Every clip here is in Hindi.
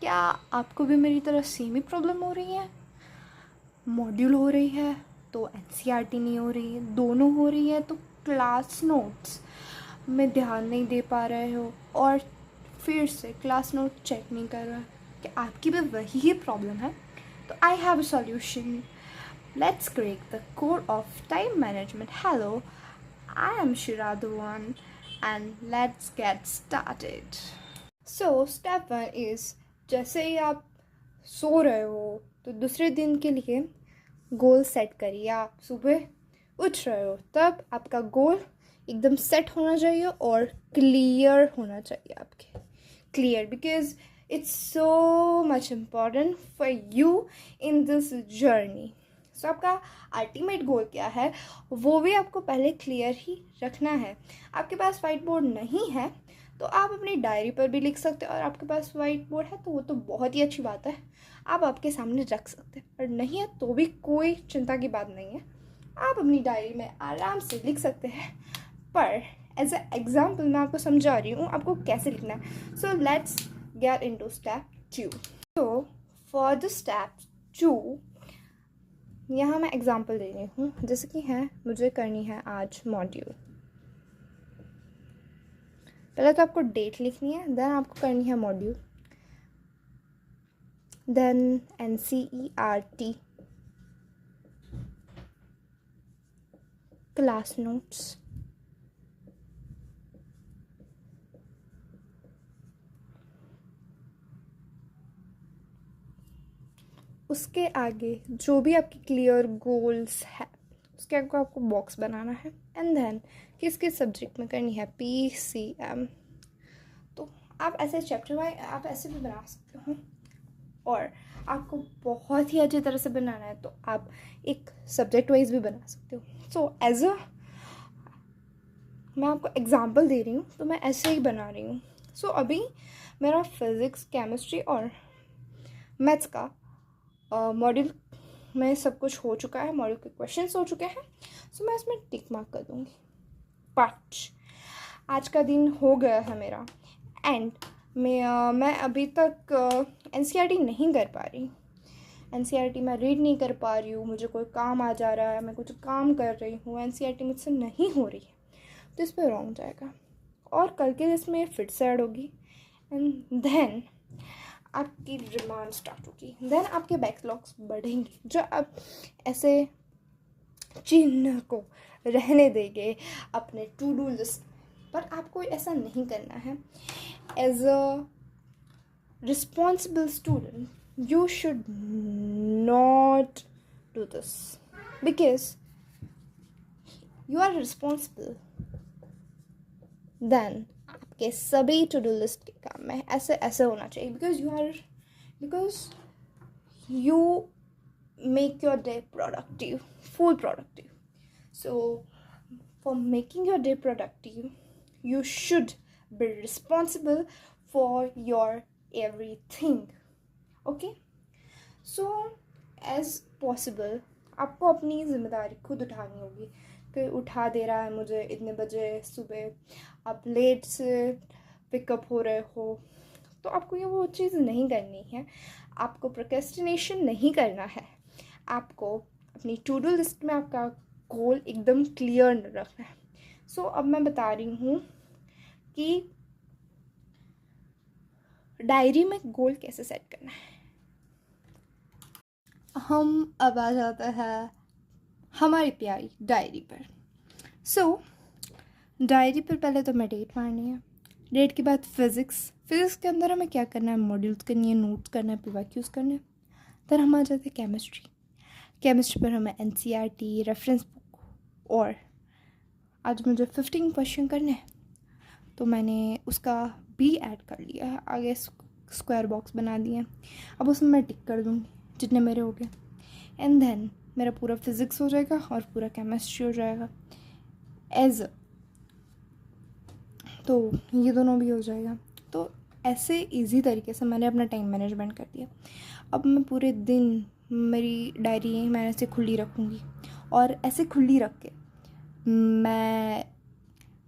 क्या आपको भी मेरी तरह सेम ही प्रॉब्लम हो रही है? मॉड्यूल हो रही है तो एनसीईआरटी नहीं हो रही है, दोनों हो रही है तो क्लास नोट्स में ध्यान नहीं दे पा रहे हो और फिर से क्लास नोट चेक नहीं कर रहा है। कि आपकी भी वही प्रॉब्लम है तो I have a solution. Let's crack the code of time management. Hello, I am शिरा Dhawan and let's get started. So step 1 is, जैसे ही आप सो रहे हो तो दूसरे दिन के लिए गोल सेट करिए। आप सुबह उठ रहे हो तब आपका गोल एकदम सेट होना चाहिए और क्लियर होना चाहिए आपके। Clear because it's so much important for you in this journey. So आपका अल्टीमेट गोल क्या है वो भी आपको पहले क्लियर ही रखना है। आपके पास वाइट बोर्ड नहीं है तो आप अपनी डायरी पर भी लिख सकते हो, और आपके पास वाइट बोर्ड है तो वो तो बहुत ही अच्छी बात है, आप आपके सामने रख सकते हैं। और नहीं है तो भी कोई चिंता की बात नहीं है, आप अपनी डायरी में आराम से लिख सकते हैं। पर एज ए एग्जाम्पल मैं आपको समझा रही हूँ आपको कैसे लिखना है। So let's get into step 2। So for the step 2 यहाँ मैं एग्जाम्पल दे रही हूँ, जैसे कि है मुझे करनी है आज मॉड्यूल। पहले तो आपको डेट लिखनी है, देन आपको करनी है module, then NCERT, class notes, उसके आगे जो भी आपकी क्लियर गोल्स है उसके आगे आपको बॉक्स बनाना है, एंड देन किस किस सब्जेक्ट में करनी है PCM। तो आप ऐसे चैप्टर वाइज आप ऐसे भी बना सकते हो, और आपको बहुत ही अच्छी तरह से बनाना है तो आप एक सब्जेक्ट वाइज भी बना सकते हो। सो एज अ मैं आपको एग्जांपल दे रही हूँ तो मैं ऐसे ही बना रही हूँ। सो अभी मेरा फिज़िक्स, केमिस्ट्री और मैथ्स का मॉड्यूल में सब कुछ हो चुका है, मॉड्यूल के क्वेश्चंस हो चुके हैं। सो मैं इसमें टिक मार्क कर दूँगी। बट आज का दिन हो गया है मेरा, एंड मैं अभी तक एनसीईआरटी नहीं कर पा रही। एनसीईआरटी मैं रीड नहीं कर पा रही हूँ, मुझे कोई काम आ जा रहा है, मैं कुछ काम कर रही हूँ, एनसीईआरटी मुझसे नहीं हो रही है, तो इस पर रॉन्ग जाएगा और कल के इसमें फिर से ऐड होगी, एंड देन आपकी डिमांड स्टार्ट होगी, देन आपके बैकलॉग्स बढ़ेंगे जो आप ऐसे चिन्ह को रहने देंगे अपने टू डू लिस्ट। पर आपको ऐसा नहीं करना है। As a responsible student you should not do this because you are responsible. Then आपके सभी टू डू लिस्ट के काम में ऐसे ऐसे होना चाहिए because you make your day productive, full productive. So for making your day productive you should be responsible for your everything. Okay, so as possible आपको अपनी ज़िम्मेदारी खुद उठानी होगी। कोई उठा दे रहा है मुझे इतने बजे सुबह, आप लेट से पिकअप हो रहे हो, तो आपको ये वो चीज़ नहीं करनी है। आपको प्रोक्रेस्टिनेशन नहीं करना है, आपको अपनी टू डू लिस्ट में आपका गोल एकदम क्लियर रखना है। सो अब मैं बता रही हूँ कि डायरी में गोल कैसे सेट करना है। हम अब आ जाता है हमारी प्यारी डायरी पर। सो डायरी पर पहले तो मैं डेट मारनी है, डेट के बाद फिज़िक्स के अंदर हमें क्या करना है, मॉड्यूल्स करनी है, नोट्स करना है, PYQs करना है। फिर हम आ जाते हैं केमिस्ट्री पर हमें एनसीईआरटी, रेफरेंस बुक, और आज मुझे 15 क्वेश्चन करने हैं तो मैंने उसका भी ऐड कर लिया है, आगे स्क्वायर बॉक्स बना दिए हैं। अब उसमें मैं टिक कर दूँगी जितने मेरे हो गए, एंड देन मेरा पूरा फिज़िक्स हो जाएगा और पूरा केमिस्ट्री हो जाएगा तो ये दोनों भी हो जाएगा। तो ऐसे इजी तरीके से मैंने अपना टाइम मैनेजमेंट कर दिया। अब मैं पूरे दिन मेरी डायरी मैं ऐसे खुली रखूँगी, और ऐसे खुली रख के मैं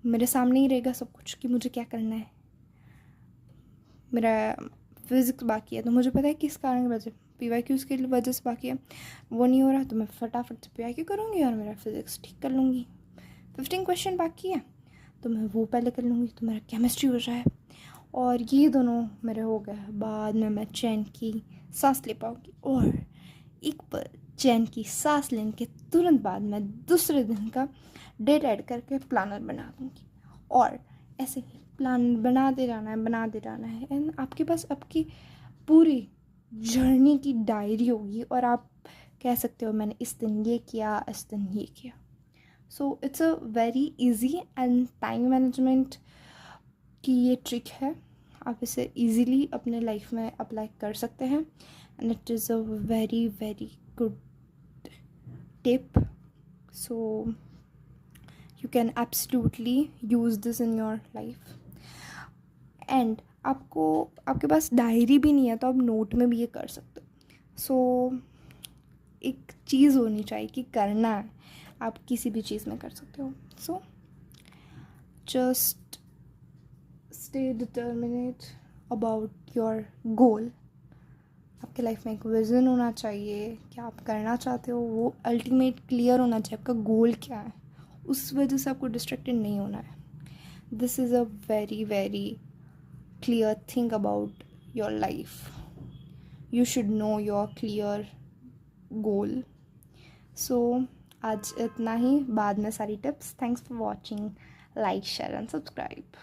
मेरे सामने ही रहेगा सब कुछ कि मुझे क्या करना है। मेरा फिज़िक्स बाकी है तो मुझे पता है किस कारण की वजह, PYQs की वजह से बाकी है, वो नहीं हो रहा तो मैं फटाफट से PYQ करूँगी और मेरा फिज़िक्स ठीक कर लूँगी। 15 क्वेश्चन बाकी है तो मैं वो पहले कर लूँगी तो मेरा केमिस्ट्री हो जाए, और ये दोनों मेरे हो गए, बाद में मैं चैन की सांस ले पाऊँगी। और एक पर चैन की सांस लेने के तुरंत बाद मैं दूसरे दिन का डेट ऐड करके प्लानर बना दूँगी, और ऐसे ही प्लान बनाते रहना है एंड आपके पास आपकी पूरी जर्नी की डायरी होगी, और आप कह सकते हो मैंने इस दिन ये किया, इस दिन ये किया। So it's a very easy and time management की ये ट्रिक है, आप इसे इजीली अपने लाइफ में अप्लाई कर सकते हैं and it is a very very good tip. So you can absolutely use this in your life. And आपके पास डायरी भी नहीं है तो आप नोट में भी ये कर सकते हो. सो एक चीज़ होनी चाहिए कि करना है, आप किसी भी चीज़ में कर सकते हो. So just stay determinate about your goal. आपके लाइफ में एक विज़न होना चाहिए, क्या आप करना चाहते हो वो अल्टीमेट क्लियर होना चाहिए, आपका गोल क्या है, उस वजह से आपको डिस्ट्रैक्टेड नहीं होना है. This is a very very clear thing about your life. You should know your clear goal. So आज इतना ही, बाद में सारी tips. Thanks for watching. Like, share and subscribe.